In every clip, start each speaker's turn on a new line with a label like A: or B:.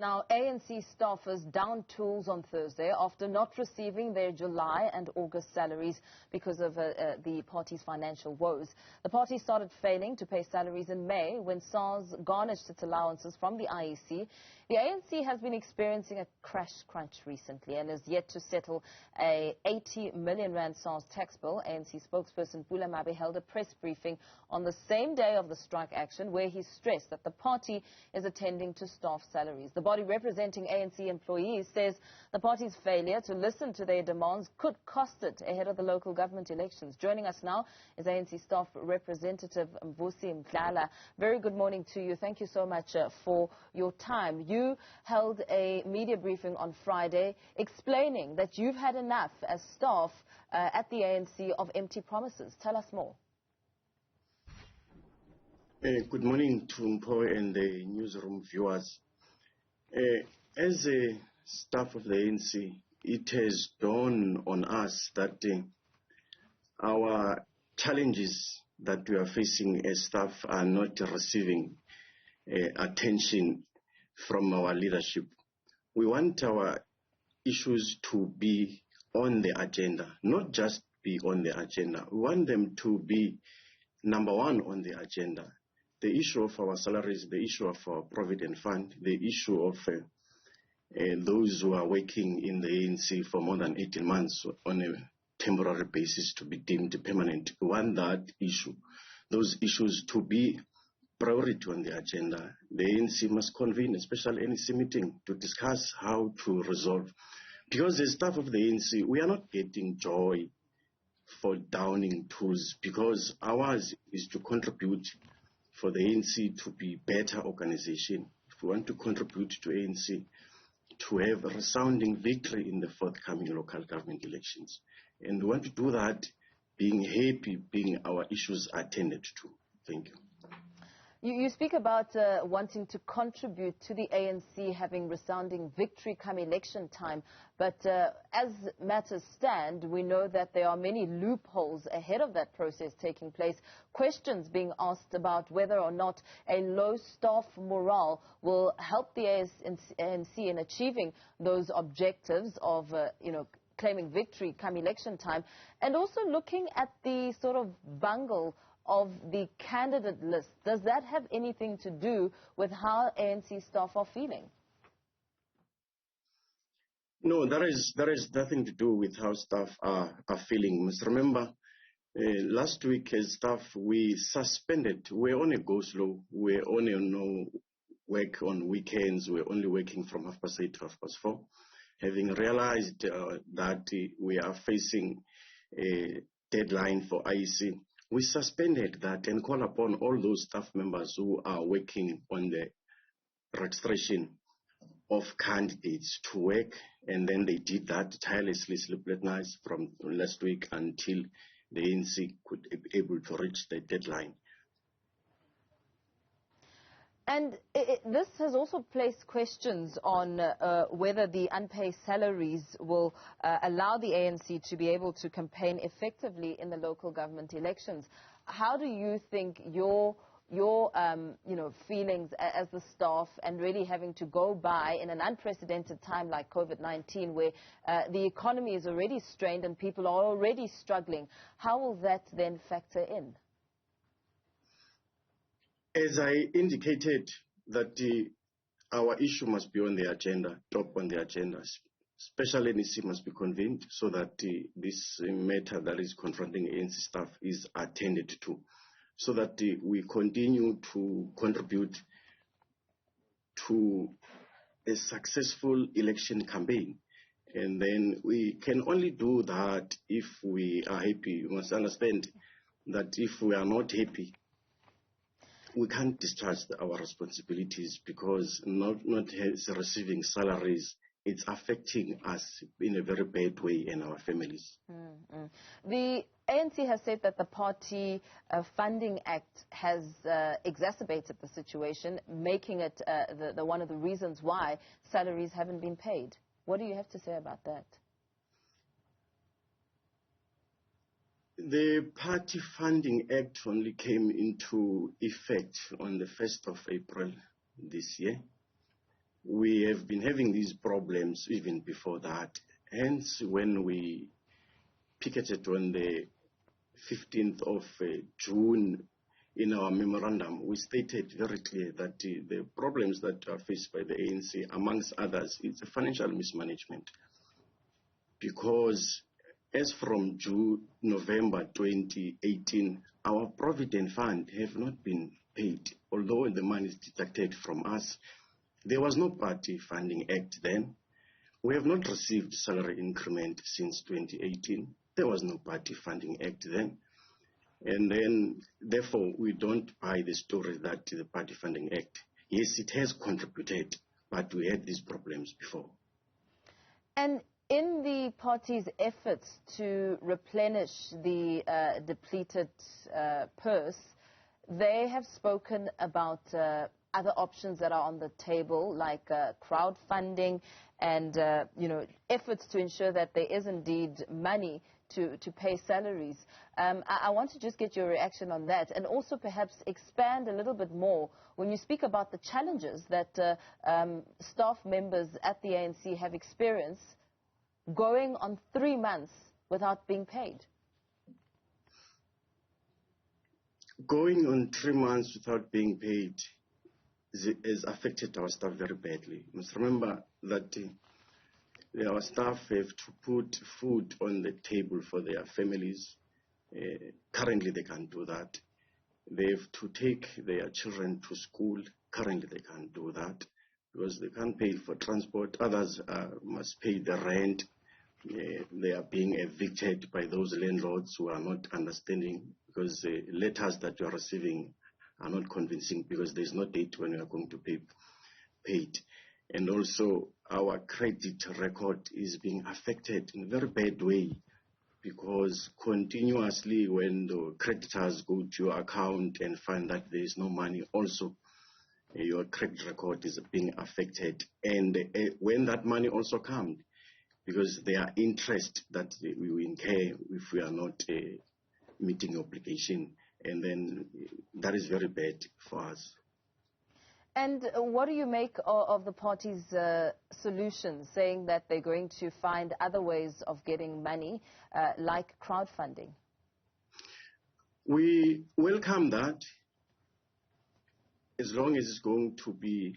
A: Now, ANC staffers downed tools on Thursday after not receiving their July and August salaries because of the party's financial woes. The party started failing to pay salaries in May when SARS garnished its allowances from the IEC. The ANC has been experiencing a crash crunch recently and is yet to settle a 80 million rand SARS tax bill. ANC spokesperson Pula Mabe held a press briefing on the same day of the strike action where he stressed that the party is attending to staff salaries. The body representing ANC employees says the party's failure to listen to their demands could cost it ahead of the local government elections. Joining us now is ANC staff representative Mvusi Mdlala. Very good morning to you. Thank you so much for your time. You held a media briefing on Friday explaining that you've had enough as staff at the ANC of empty promises. Tell us more.
B: Good morning to Mpo and the newsroom viewers. As a staff of the ANC, it has dawned on us that our challenges that we are facing as staff are not receiving attention from our leadership. We want our issues to be on the agenda, not just be on the agenda. We want them to be number one on the agenda. The issue of our salaries, the issue of our provident fund, the issue of those who are working in the ANC for more than 18 months on a temporary basis to be deemed permanent. We want that issue, those issues to be priority on the agenda. The ANC must convene a special ANC meeting to discuss how to resolve. Because as staff of the ANC, we are not getting joy for downing tools, because ours is to contribute for the ANC to be better organization. If we want to contribute to ANC to have a resounding victory in the forthcoming local government elections. And we want to do that being happy, being our issues attended to. Thank you.
A: You speak about wanting to contribute to the ANC having resounding victory come election time, but as matters stand, we know that there are many loopholes ahead of that process taking place. Questions being asked about whether or not a low staff morale will help the ANC in achieving those objectives of, claiming victory come election time, and also looking at the sort of bungle of the candidate list. Does that have anything to do with how ANC staff are feeling?
B: No, there is nothing to do with how staff are feeling. You must remember, last week as staff, we suspended. We're on a go-slow. We're only no work on weekends. We're only working from 8:30 to 4:30. Having realized that we are facing a deadline for IEC, we suspended that and call upon all those staff members who are working on the registration of candidates to work, and then they did that tirelessly, sleepless nights from last week until the ANC could be able to reach the deadline.
A: And this has also placed questions on whether the unpaid salaries will allow the ANC to be able to campaign effectively in the local government elections. How do you think your feelings as the staff, and really having to go by in an unprecedented time like COVID-19, where the economy is already strained and people are already struggling, how will that then factor in?
B: As I indicated, that our issue must be on the agenda, top on the agenda. Special NEC must be convened so that this matter that is confronting ANC staff is attended to, so that we continue to contribute to a successful election campaign. And then we can only do that if we are happy. You must understand that if we are not happy, we can't discharge our responsibilities, because not receiving salaries, it's affecting us in a very bad way and our families.
A: The ANC has said that the Party Funding Act has exacerbated the situation, making it one of the reasons why salaries haven't been paid. What do you have to say about that?
B: The Party Funding Act only came into effect on the 1st of April this year. we have been having these problems even before that. Hence, when we picketed on the 15th of June in our memorandum, we stated very clear that the problems that are faced by the ANC, amongst others, is financial mismanagement. Because as from November 2018, our Provident Fund have not been paid. Although the money is deducted from us, there was no Party Funding Act then. We have not received salary increment since 2018. There was no Party Funding Act then. And then, therefore, we don't buy the story that the Party Funding Act, yes, it has contributed, but we had these problems before.
A: And in the party's efforts to replenish the depleted purse, they have spoken about other options that are on the table, like crowdfunding and efforts to ensure that there is indeed money to pay salaries. I want to just get your reaction on that, and also perhaps expand a little bit more when you speak about the challenges that staff members at the ANC have experienced going on 3 months without being paid.
B: Going on 3 months without being paid has affected our staff very badly. You must remember that our staff have to put food on the table for their families. Currently, they can't do that. They have to take their children to school. Currently, they can't do that because they can't pay for transport. Others must pay the rent. They are being evicted by those landlords who are not understanding, because the letters that you are receiving are not convincing, because there's no date when you are going to be paid. And also, our credit record is being affected in a very bad way, because continuously when the creditors go to your account and find that there is no money, also your credit record is being affected. And when that money also comes, because there are interest that we will incur if we are not meeting obligation, and then that is very bad for us.
A: And what do you make of the party's solutions, saying that they're going to find other ways of getting money, like crowdfunding?
B: We welcome that, as long as it's going to be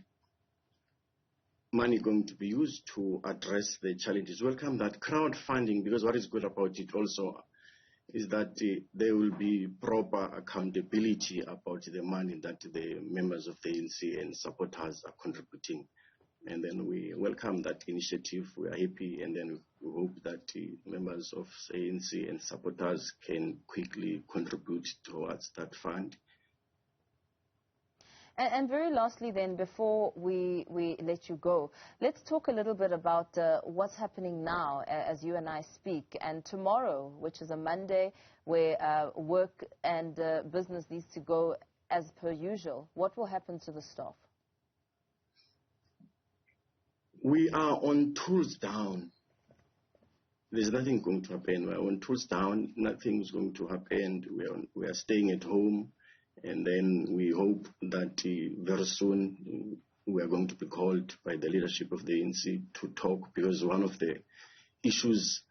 B: money going to be used to address the challenges. Welcome that crowdfunding, because what is good about it also is that there will be proper accountability about the money that the members of the ANC and supporters are contributing. And then we welcome that initiative. We are happy, and then we hope that the members of ANC and supporters can quickly contribute towards that fund.
A: And very lastly then, before we let you go, let's talk a little bit about what's happening now as you and I speak, and tomorrow, which is a Monday, where work and business needs to go as per usual. What will happen to the staff?
B: We are on tools down. There's nothing going to happen. We're on tools down. Nothing is going to happen. We are staying at home. And then we hope that very soon we are going to be called by the leadership of the ANC to talk, because one of the issues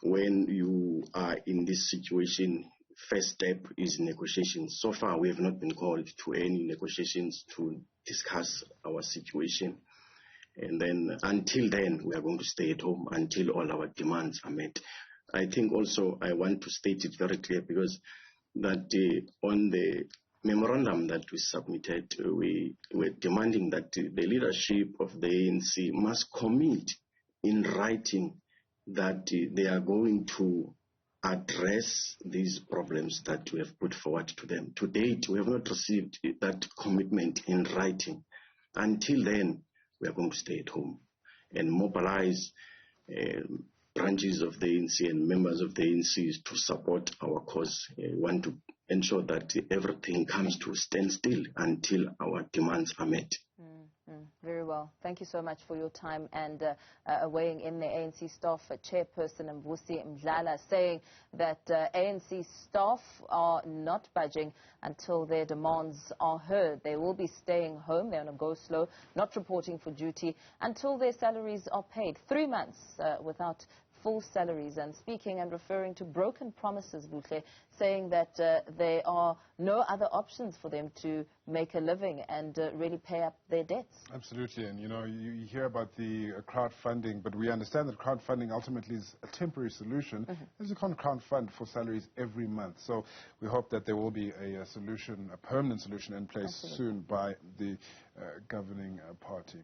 B: when you are in this situation, first step is negotiations. So far, we have not been called to any negotiations to discuss our situation. And then until then, we are going to stay at home until all our demands are met. I think also I want to state it very clear, because that on the memorandum that we submitted, we were demanding that the leadership of the ANC must commit in writing that they are going to address these problems that we have put forward to them. To date, we have not received that commitment in writing. Until then, we are going to stay at home and mobilize branches of the ANC and members of the ANC to support our cause. We want to ensure that everything comes to a standstill until our demands are met.
A: Very well. Thank you so much for your time and weighing in the ANC staff chairperson Mvusi Mdlala saying that ANC staff are not budging until their demands are heard. They will be staying home. They're on a go slow, not reporting for duty until their salaries are paid. 3 months without full salaries, and speaking and referring to broken promises, Buhle, saying that there are no other options for them to make a living and really pay up their debts.
C: Absolutely, and you hear about the crowdfunding, but we understand that crowdfunding ultimately is a temporary solution. As you can't crowdfund for salaries every month, so we hope that there will be a solution, a permanent solution in place soon by the governing party.